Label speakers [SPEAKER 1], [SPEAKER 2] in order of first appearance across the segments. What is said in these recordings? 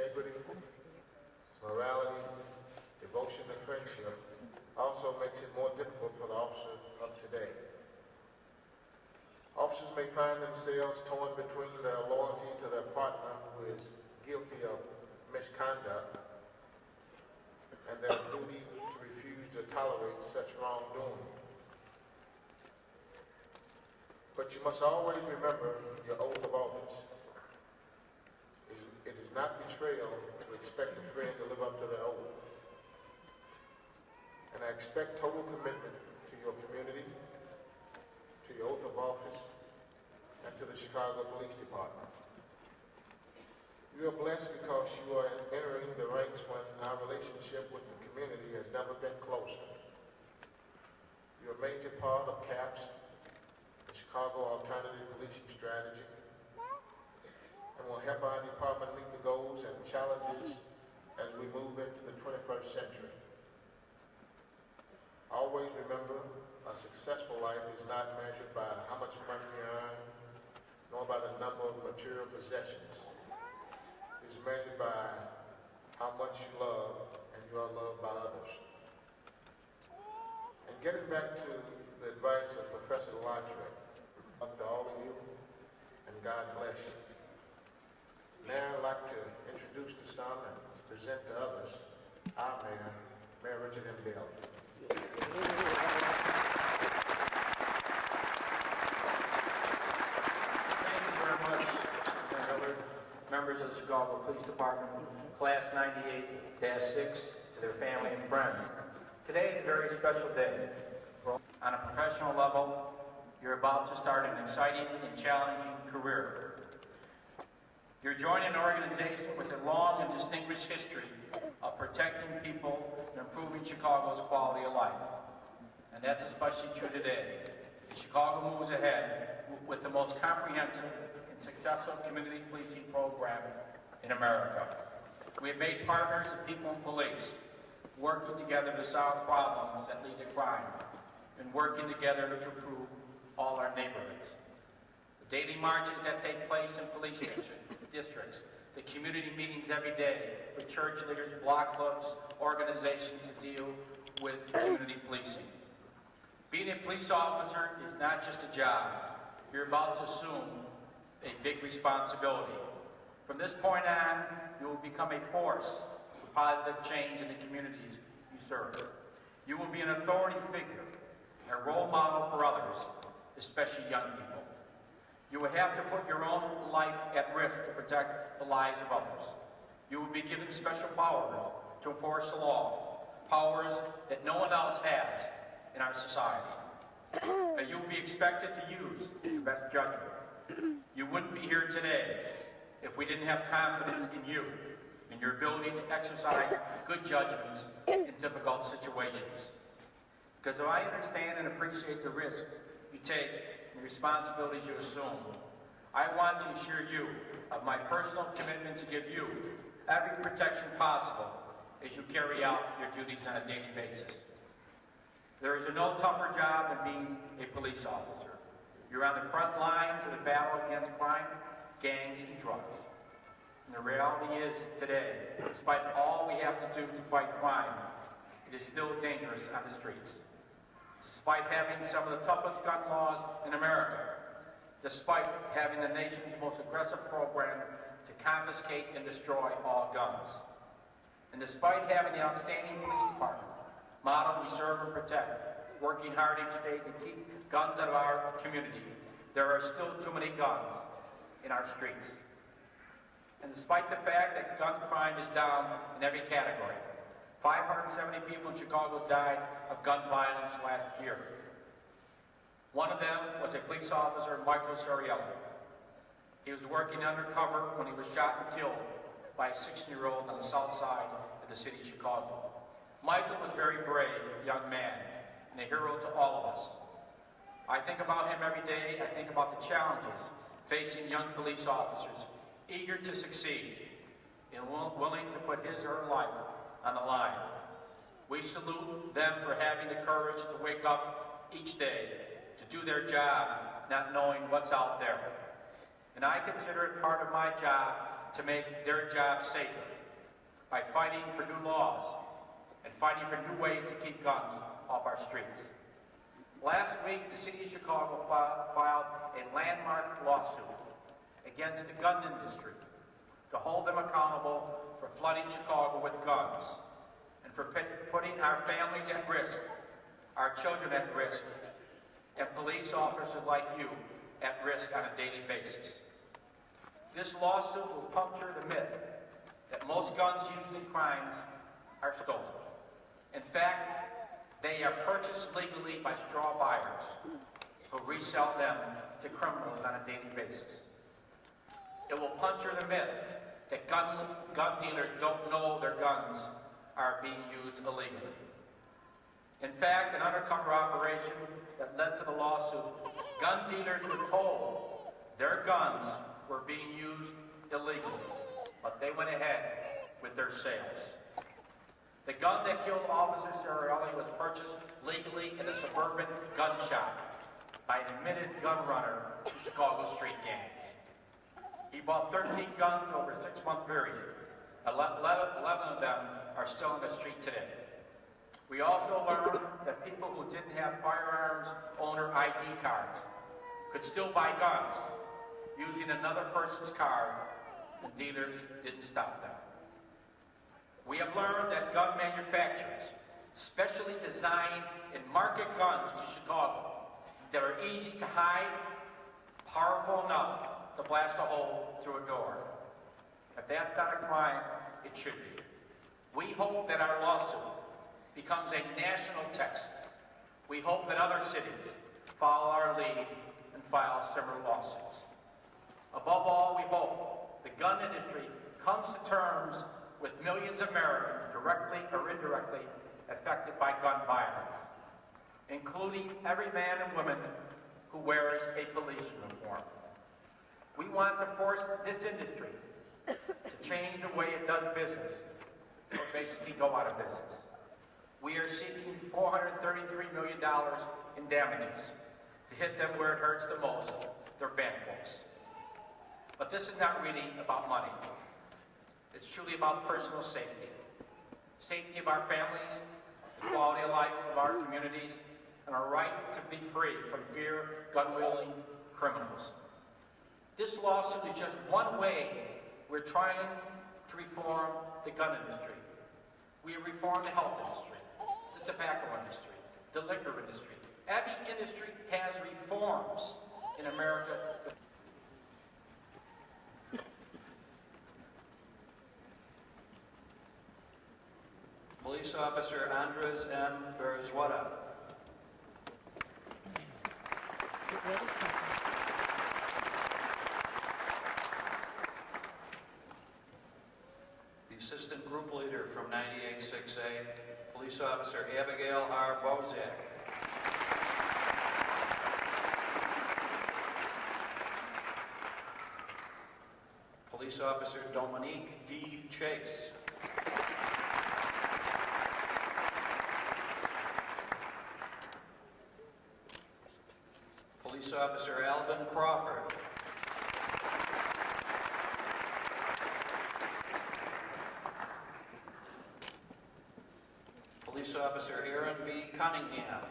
[SPEAKER 1] integrity, morality, devotion to friendship also makes it more difficult for the officer of today. Officers may find themselves torn between their loyalty to their partner who is guilty of misconduct and their duty to refuse to tolerate such wrongdoing. But you must always remember your oath of office. It is not betrayal to expect a friend to live up to their oath. And I expect total commitment to your community, to your oath of office, and to the Chicago Police Department. You are blessed because you are entering the ranks when our relationship with the community has never been closer. You're a major part of CAPS, the Chicago Alternative Policing Strategy, and will help our department meet the goals and challenges as we move into the 21st century. Always remember, a successful life is not measured by how much money you earn, nor by the number of material possessions. It is measured by how much you love and you are loved by others. And getting back to the advice of Professor Lautrec, up to all of you, and God bless you. Now I'd like to introduce to some and present to others our mayor, Mayor Richard M. Daley.
[SPEAKER 2] Thank you very much, members of the Chicago Police Department, Class 98-6, to their family and friends. Today is a very special day. On a professional level, you're about to start an exciting and challenging career. You're joining an organization with a long and distinguished history of protecting people and improving Chicago's quality of life. And that's especially true today. Chicago moves ahead with the most comprehensive and successful community policing program in America. We have made partners of people and police, working together to solve problems that lead to crime, and working together to improve all our neighborhoods. The daily marches that take place in police districts, the community meetings every day with church leaders, block clubs, organizations that deal with community policing. Being a police officer is not just a job. You're about to assume a big responsibility. From this point on, you will become a force for positive change in the communities you serve. You will be an authority figure, a role model for others, especially young people. You will have to put your own life at risk to protect the lives of others. You will be given special powers to enforce the law, powers that no one else has in our society. And you will be expected to use your best judgment. You wouldn't be here today if we didn't have confidence in you, in your ability to exercise good judgments in difficult situations. Because if I understand and appreciate the risk you take and the responsibilities you assume, I want to assure you of my personal commitment to give you every protection possible as you carry out your duties on a daily basis. There is no tougher job than being a police officer. You're on the front lines of the battle against crime, gangs, and drugs. And the reality is, today, despite all we have to do to fight crime, it is still dangerous on the streets. Despite having some of the toughest gun laws in America, despite having the nation's most aggressive program to confiscate and destroy all guns, and despite having the outstanding police department, model we serve and protect, working hard each day to keep guns out of our community, there are still too many guns in our streets. And despite the fact that gun crime is down in every category, 570 people in Chicago died of gun violence last year. One of them was a police officer, Michael Sarielli. He was working undercover when he was shot and killed by a 16-year-old on the south side of the city of Chicago. Michael was a very brave young man and a hero to all of us. I think about him every day. I think about the challenges facing young police officers eager to succeed and willing to put his or her life on the line. We salute them for having the courage to wake up each day to do their job, not knowing what's out there. And I consider it part of my job to make their job safer by fighting for new laws and fighting for new ways to keep guns off our streets. Last week, the City of Chicago filed a landmark lawsuit against the gun industry to hold them accountable for flooding Chicago with guns and for putting our families at risk, our children at risk, and police officers like you at risk on a daily basis. This lawsuit will puncture the myth that most guns used in crimes are stolen. In fact, they are purchased legally by straw buyers who resell them to criminals on a daily basis. It will puncture the myth that gun dealers don't know their guns are being used illegally. In fact, an undercover operation that led to the lawsuit, gun dealers were told their guns were being used illegally, but they went ahead with their sales. The gun that killed Officer Ciarelli was purchased legally in a suburban gun shop by an admitted gun runner to Chicago street gangs. He bought 13 guns over a 6-month period. 11 of them are still on the street today. We also learned that people who didn't have firearms owner ID cards could still buy guns using another person's card, and dealers didn't stop them. We have learned that gun manufacturers specially design and market guns to Chicago that are easy to hide, powerful enough to blast a hole through a door. If that's not a crime, it should be. We hope that our lawsuit becomes a national text. We hope that other cities follow our lead and file similar lawsuits. Above all, we hope the gun industry comes to terms with millions of Americans directly or indirectly affected by gun violence, including every man and woman who wears a police uniform. We want to force this industry to change the way it does business, or basically go out of business. We are seeking $433 million in damages to hit them where it hurts the most, their bank books. But this is not really about money. It's truly about personal safety. Safety of our families, the quality of life of our communities, and our right to be free from fear, gun-wielding criminals. This lawsuit is just one way we're trying to reform the gun industry. We reform the health industry, the tobacco industry, the liquor industry. Every industry has reforms in America.
[SPEAKER 3] Police Officer Andres M. Berzwada. The Assistant Group Leader from 98-6A, Police Officer Abigail R. Bozak. Police Officer Dominique D. Chase. Police Officer Alvin Crawford. Police Officer Aaron B. Cunningham.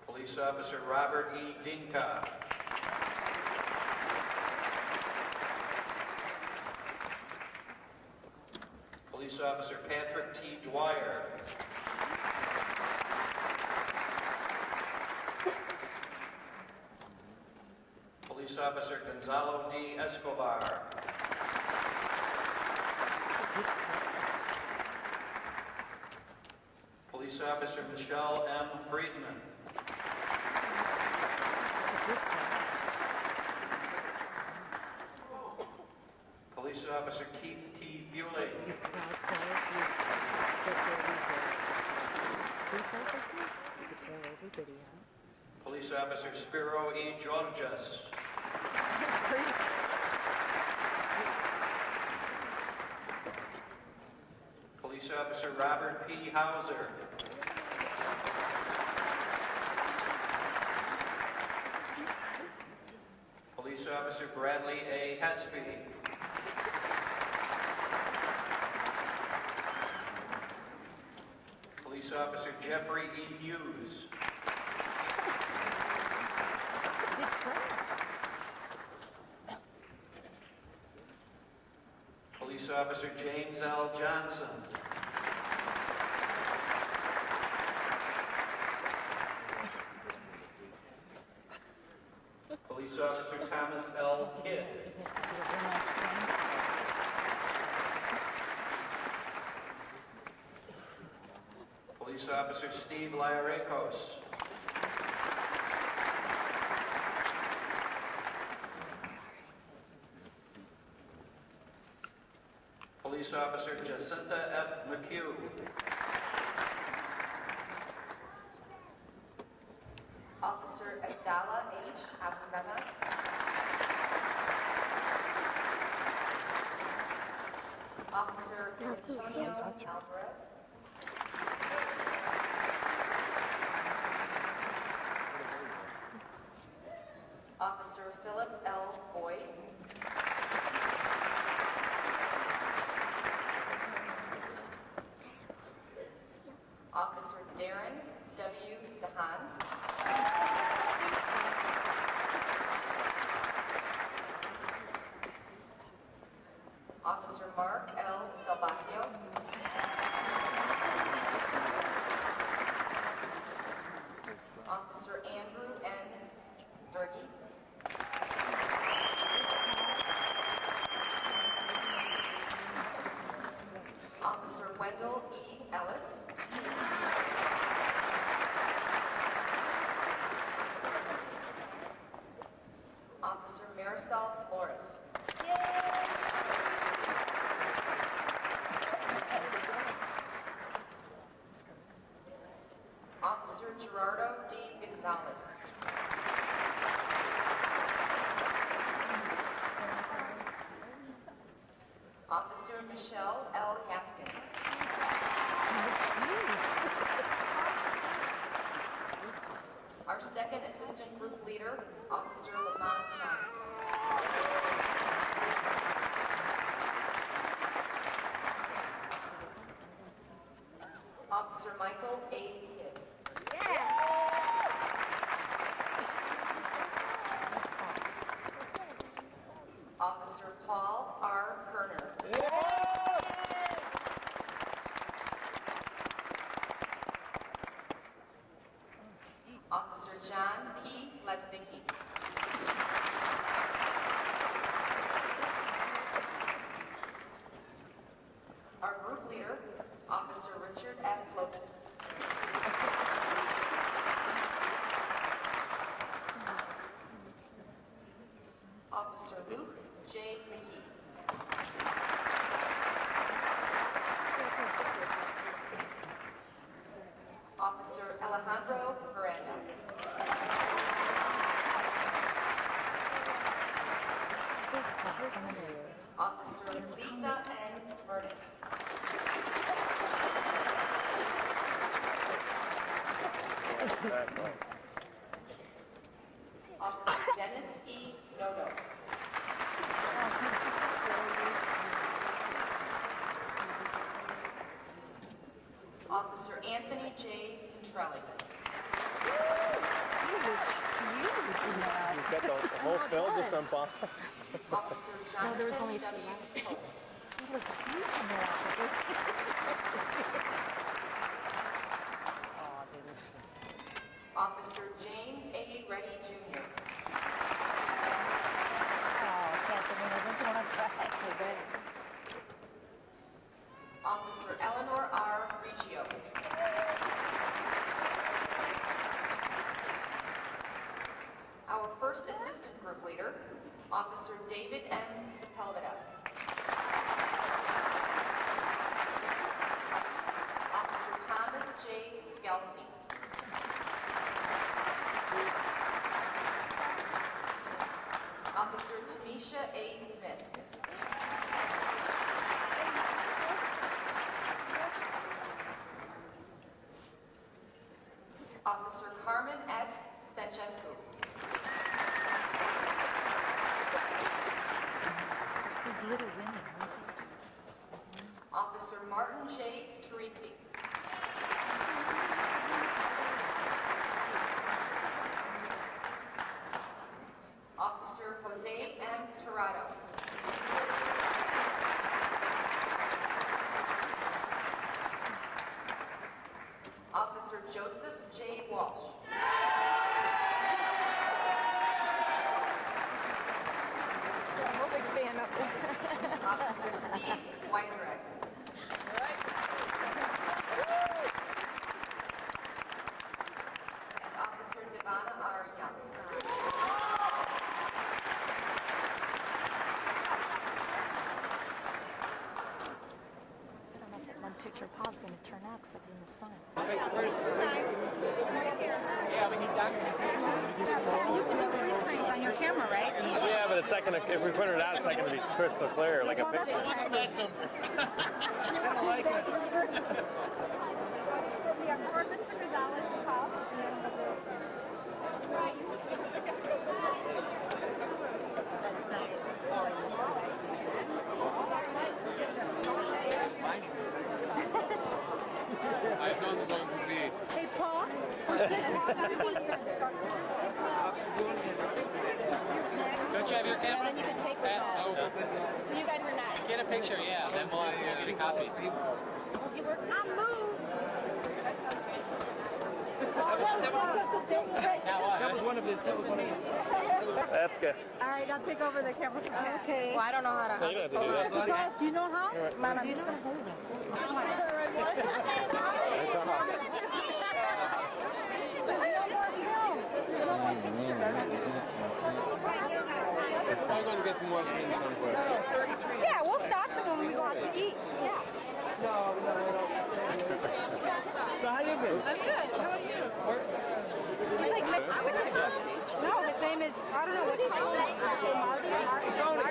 [SPEAKER 3] Police Officer Robert E. Dinka. Police Officer Patrick T. Dwyer. Police Officer Gonzalo D. Escobar. Police Officer Michelle M. Friedman. Police Officer Keith T. Bewley.
[SPEAKER 4] You're proud to tell us you that there was a police officer? You could tell everybody, huh?
[SPEAKER 3] Police Officer Spiro E. Georges.
[SPEAKER 4] That's great.
[SPEAKER 3] Police Officer Robert P. Hauser. Officer Bradley A. Hespy. Police Officer Jeffrey E. Hughes.
[SPEAKER 4] That's a big class.
[SPEAKER 3] Police Officer James L. Johnson. Police Officer Thomas L. Kidd. Police Officer Steve Liarekos. Police Officer Jacinta F. McHugh.
[SPEAKER 5] Officer Abdallah H. Abdullah. Officer Antonio Alvarez. Officer Philip L. Boyd. Officer Darren W. DeHaan. Officer Mark L. Salvacchio. Officer Andrew N. Durkee. Officer Wendell E. Ellis. Officer Marisol Flores. Officer Gerardo D. Gonzalez. Officer Michelle L. Haskins. Our second assistant group leader, Officer Lamont Johnson. Officer Michael A. Kidd. Officer Paul R. Kerner. Officer John P. Lesnicki. Our group leader, Officer Richard F. Lozen. Officer Luke J. McKee. Officer Alejandro Miranda. Officer Lisa N. Vernon. Officer Dennis E. Noto. Officer Anthony J. Petrelli.
[SPEAKER 6] You've got the whole field with some bomb.
[SPEAKER 5] Officer
[SPEAKER 4] No, there was
[SPEAKER 5] Jonathan
[SPEAKER 4] only
[SPEAKER 5] W. Pope.
[SPEAKER 4] He looks huge in there. Oh, they look so.
[SPEAKER 5] Officer James A. Reddy Jr.
[SPEAKER 4] Oh, Catherine, I don't want to cry. I bet.
[SPEAKER 5] Officer Eleanor R. Riccio. Our first assistant group leader, Officer David M. Sepulveda. Officer Thomas J. Skalsky. Officer Tamisha A. Smith. Officer Carmen S. Stanchescu.
[SPEAKER 4] Little Women, aren't
[SPEAKER 5] Officer Martin J. Teresi. Officer Jose M. Tirado. Officer Joseph J. Walsh.
[SPEAKER 7] I'm a big fan up there.
[SPEAKER 5] Officer Steve Weiserek. And Officer Devana R. Young.
[SPEAKER 7] I don't know if that one picture of Paul's going to turn out because I was in the sun.
[SPEAKER 4] you? You can do freeze frames on your camera, right?
[SPEAKER 6] Yeah, but it's not gonna. If we put it out, it's not gonna be crystal clear like a picture.
[SPEAKER 8] I've known the one who's the
[SPEAKER 4] Hey, Paul.
[SPEAKER 8] Don't you have your
[SPEAKER 7] Yeah,
[SPEAKER 8] camera?
[SPEAKER 7] then you can take with that. You guys are not.
[SPEAKER 8] Get a picture, yeah. Then we'll get a copy.
[SPEAKER 7] Tom, move.
[SPEAKER 8] That was one of his.
[SPEAKER 6] That's good.
[SPEAKER 4] All right, I'll take over the camera from here. Okay.
[SPEAKER 7] Well, I don't know how to.
[SPEAKER 6] You don't have to do that.
[SPEAKER 4] Charles, do you know how?
[SPEAKER 7] Mom, I'm just going to hold them.
[SPEAKER 8] I'm going to get more things on board.
[SPEAKER 7] Yeah, we'll stop them when we go out to eat. Yeah.
[SPEAKER 6] So how you been?
[SPEAKER 7] I'm good. How are you? Like, no, his name is, I don't know what his name is. Marty? Tony.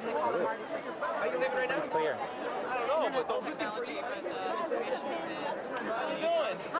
[SPEAKER 7] They call him Marty.
[SPEAKER 6] How you living right now? Clear.
[SPEAKER 3] I don't know, but don't be